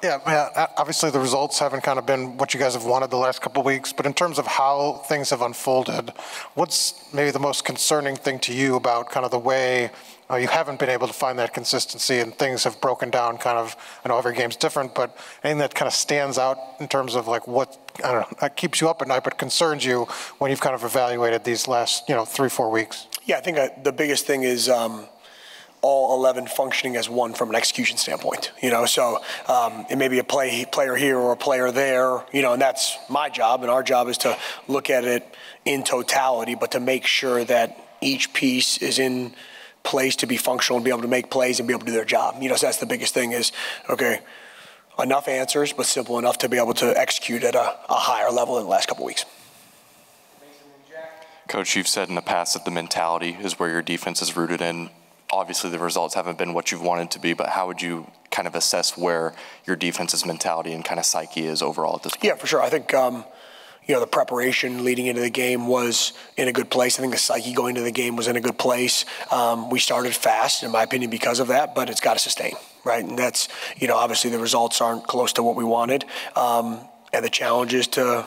Yeah, obviously the results haven't kind of been what you guys have wanted the last couple of weeks, but in terms of how things have unfolded, what's maybe the most concerning thing to you about kind of the way you haven't been able to find that consistency and things have broken down kind of, I know every game's different, but anything that kind of stands out in terms of like what, I don't know, that keeps you up at night but concerns you when you've kind of evaluated these last, 3-4 weeks? Yeah, I think the biggest thing is all 11 functioning as one from an execution standpoint, so it may be a player here or a player there, and that's my job, and our job is to look at it in totality, but to make sure that each piece is in place to be functional and be able to make plays and be able to do their job. So that's the biggest thing is, okay, enough answers, but simple enough to be able to execute at a higher level in the last couple of weeks. Coach, you've said in the past that the mentality is where your defense is rooted in. Obviously, the results haven't been what you've wanted to be, but how would you kind of assess where your defense's mentality and kind of psyche is overall at this point? Yeah, for sure. I think, the preparation leading into the game was in a good place. I think the psyche going into the game was in a good place. We started fast, in my opinion, because of that, but it's got to sustain, right? And that's, obviously the results aren't close to what we wanted. And the challenge is to,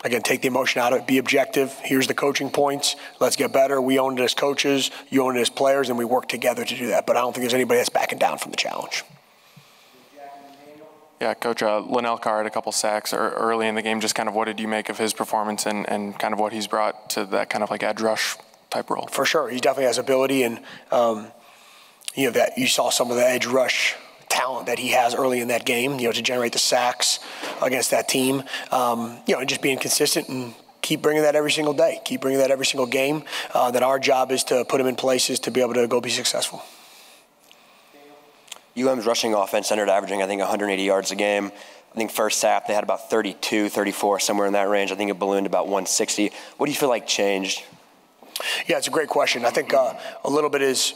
again, take the emotion out of it, be objective. Here's the coaching points. Let's get better. We own it as coaches, you own it as players, and we work together to do that. But I don't think there's anybody that's backing down from the challenge. Yeah, Coach, Linnell Carr had a couple sacks early in the game. Just kind of what did you make of his performance and kind of what he's brought to that kind of like edge rush type role? For sure. He definitely has ability, and, that you saw some of the edge rush talent that he has early in that game, to generate the sacks against that team, and just being consistent and keep bringing that every single day, keep bringing that every single game. That our job is to put him in places to be able to go be successful. UM's rushing offense ended averaging, I think, 180 yards a game. I think first half they had about 32, 34, somewhere in that range. I think it ballooned about 160. What do you feel like changed? Yeah, it's a great question. I think a little bit is,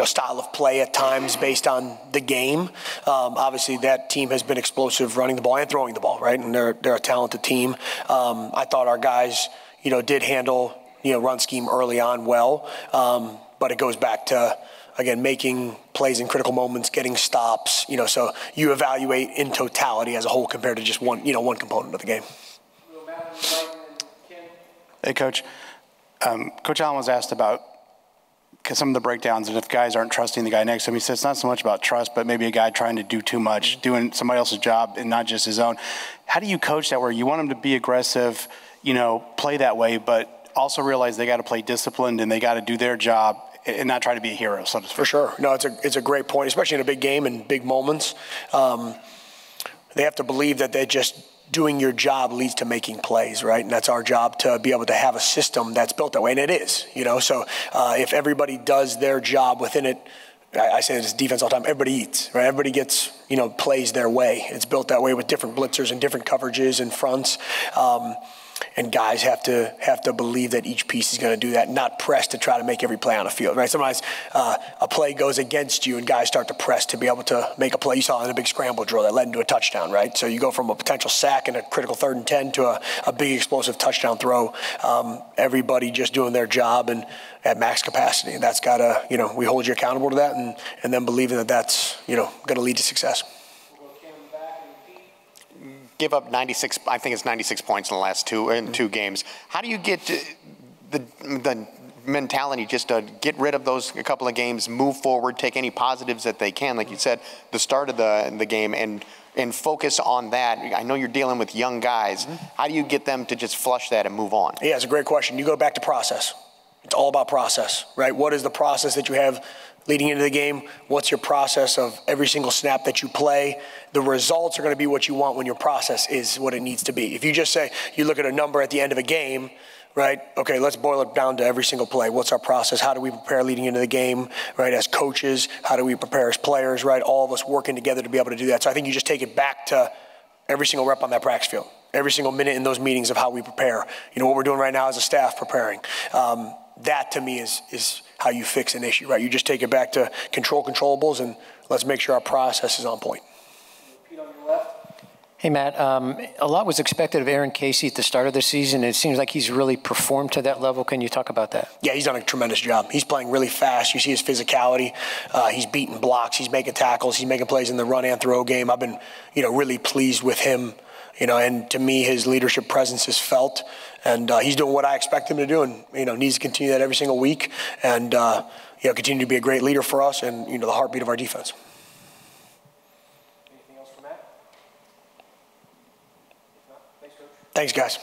style of play at times based on the game. Obviously, that team has been explosive running the ball and throwing the ball, right? And they're a talented team. I thought our guys, did handle, run scheme early on well. But it goes back to, again, making plays in critical moments, getting stops, so you evaluate in totality as a whole compared to just one component of the game. Hey, Coach. Coach Allen was asked about some of the breakdowns and if guys aren't trusting the guy next to him. He said it's not so much about trust, but maybe a guy trying to do too much, doing somebody else's job and not just his own. How do you coach that where you want him to be aggressive, play that way, but also realize they got to play disciplined and they got to do their job and not try to be a hero, so to speak? For sure. No, it's a great point, especially in a big game and big moments. They have to believe that they're just doing your job leads to making plays, right? And that's our job to be able to have a system that's built that way, and it is, So if everybody does their job within it, I say this defense all the time, everybody eats, right? Everybody gets, plays their way. It's built that way with different blitzers and different coverages and fronts. And guys have to believe that each piece is going to do that, not press to try to make every play on the field, right? Sometimes a play goes against you and guys start to press to be able to make a play. You saw in a big scramble drill that led into a touchdown, right? So you go from a potential sack and a critical 3rd and 10 to a big explosive touchdown throw. Everybody just doing their job and at max capacity. And that's got to, we hold you accountable to that and then believing that that's, going to lead to success. Give up 96, I think it's 96 points in the last two games. How do you get the mentality just to get rid of those a couple of games, move forward, take any positives that they can, like you said, the start of the game, and focus on that? I know you're dealing with young guys. How do you get them to just flush that and move on? Yeah, it's a great question. You go back to process. It's all about process, right? What is the process that you have leading into the game? What's your process of every single snap that you play? The results are going to be what you want when your process is what it needs to be. If you just say, you look at a number at the end of a game, right? Okay, let's boil it down to every single play. What's our process? How do we prepare leading into the game, right? As coaches, how do we prepare as players, right? All of us working together to be able to do that. So I think you just take it back to every single rep on that practice field, every single minute in those meetings of how we prepare. What we're doing right now as a staff preparing. That to me is how you fix an issue, right? You just take it back to controllables and let's make sure our process is on point. Hey, Matt, a lot was expected of Aaron Casey at the start of the season. It seems like he's really performed to that level. Can you talk about that? Yeah, he's done a tremendous job. He's playing really fast. You see his physicality. He's beating blocks. He's making tackles. He's making plays in the run and throw game. I've been, really pleased with him. And to me, his leadership presence is felt, and he's doing what I expect him to do, and needs to continue that every single week, and continue to be a great leader for us, and the heartbeat of our defense. Anything else for Matt? If not, thanks, Coach. Thanks, guys.